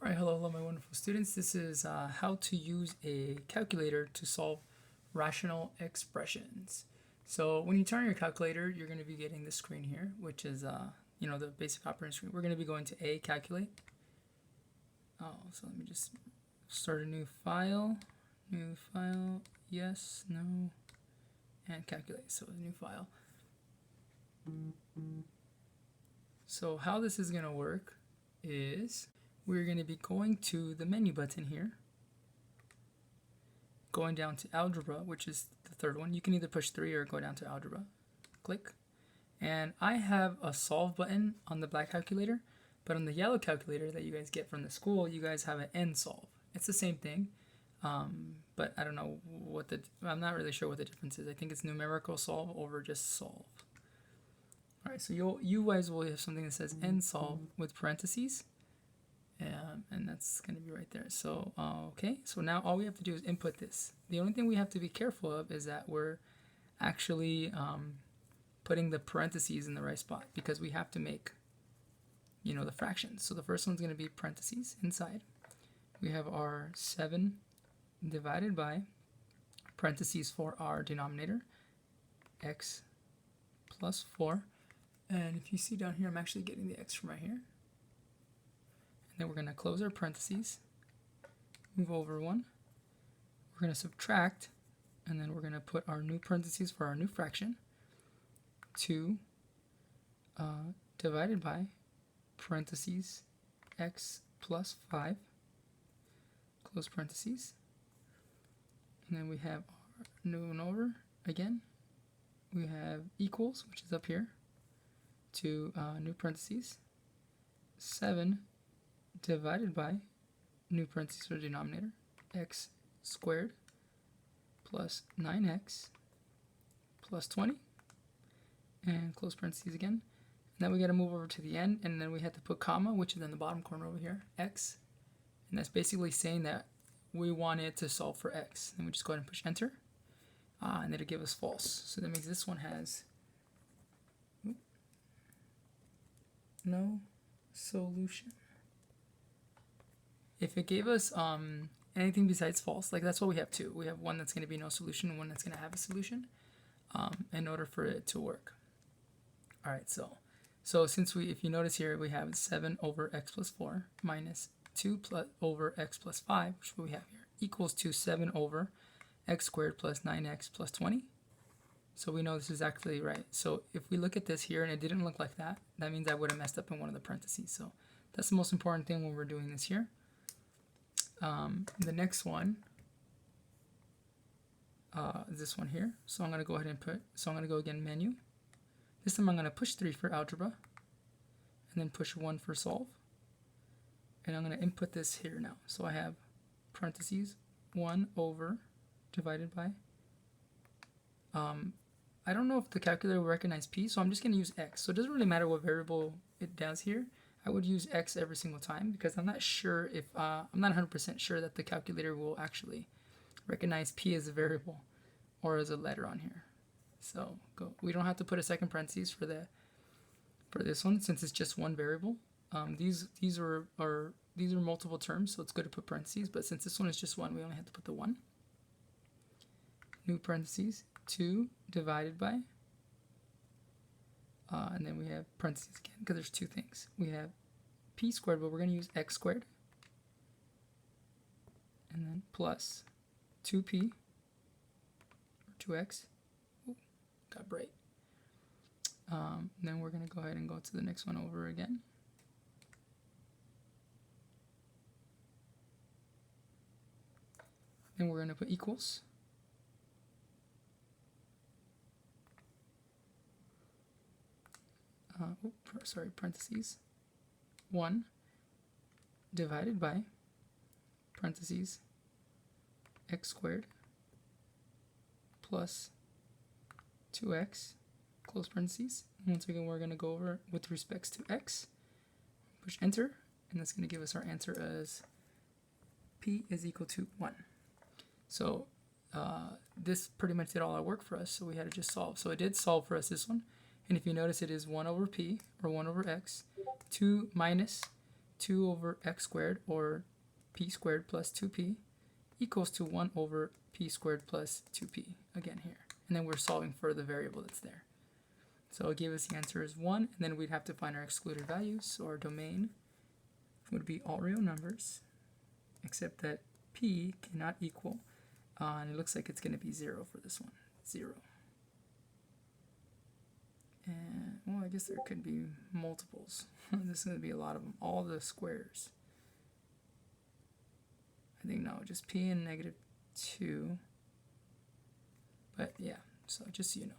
All right, hello, my wonderful students. This is how to use a calculator to solve rational expressions. So when you turn on your calculator, you're going to be getting this screen here, which is the basic operating screen. We're going to be going to A, calculate. So let me just start a new file, yes, no, and calculate. So a new file. So how this is going to work is we're going to be going to the menu button here, going down to algebra, which is the third one. You can either push 3 or go down to algebra. Click. And I have a solve button on the black calculator, but on the yellow calculator that you guys get from the school, you guys have an end solve. It's the same thing, but I don't know I'm not really sure what the difference is. I think it's numerical solve over just solve. All right, so you guys will have something that says end solve with parentheses, and that's going to be right there. So okay, so now all we have to do is input this. The only thing we have to be careful of is that we're actually putting the parentheses in the right spot, because we have to make the fractions. So the first one's going to be parentheses inside. We have our 7 divided by parentheses for our denominator, x plus 4. And if you see down here, I'm actually getting the x from right here. And then we're going to close our parentheses, move over 1. We're going to subtract, and then we're going to put our new parentheses for our new fraction, 2 divided by parentheses x plus 5, close parentheses. And then we have our new one over again. We have equals, which is up here, to new parentheses, 7 divided by new parentheses for the denominator, x squared plus 9x plus 20, and close parentheses again. And then we got to move over to the end, and then we have to put comma, which is in the bottom corner over here, x. And that's basically saying that we want it to solve for x. Then we just go ahead and push enter, and it'll give us false. So that means this one has no solution. If it gave us anything besides false, like that's what we have two. We have one that's going to be no solution and one that's going to have a solution in order for it to work. All right, so since if you notice here, we have 7 over x plus 4 minus 2 over x plus 5, which is what we have here, equals to 7 over x squared plus 9x plus 20. So we know this is actually right. So if we look at this here and it didn't look like that, that means I would have messed up in one of the parentheses. So that's the most important thing when we're doing this here. The next one is this one here. So I'm going to go ahead and I'm going to go again, menu. This time I'm going to push 3 for algebra, and then push 1 for solve. And I'm going to input this here now. So I have parentheses 1 over divided by. I don't know if the calculator will recognize p, so I'm just going to use x. So it doesn't really matter what variable it does here. I would use x every single time, because I'm not sure if I'm not 100% sure that the calculator will actually recognize p as a variable or as a letter on here. So we don't have to put a second parentheses for this one, since it's just one variable. These are multiple terms, so it's good to put parentheses, but since this one is just one, we only have to put the 1. New parentheses, 2 divided by, and then we have parentheses again, because there's two things. We have p squared, but we're going to use x squared, and then plus 2p, or 2x, got bright. Then we're going to go ahead and go to the next one over again. Then we're going to put equals. Parentheses, 1 divided by parentheses x squared plus 2x, close parentheses. And once again, we're going to go over with respects to x, push enter, and that's going to give us our answer as p is equal to 1. So this pretty much did all our work for us, so we had to just solve. So it did solve for us this one. And if you notice, it is 1 over p, or 1 over x, 2 minus 2 over x squared, or p squared plus 2p, equals to 1 over p squared plus 2p, again here. And then we're solving for the variable that's there. So it'll give us the answer is 1, and then we'd have to find our excluded values. So our domain would be all real numbers, except that p cannot equal, and it looks like it's going to be 0 for this one, 0. And, well, I guess there could be multiples. This is going to be a lot of them, all the squares. I think no, just p and -2. But yeah, so just so you know.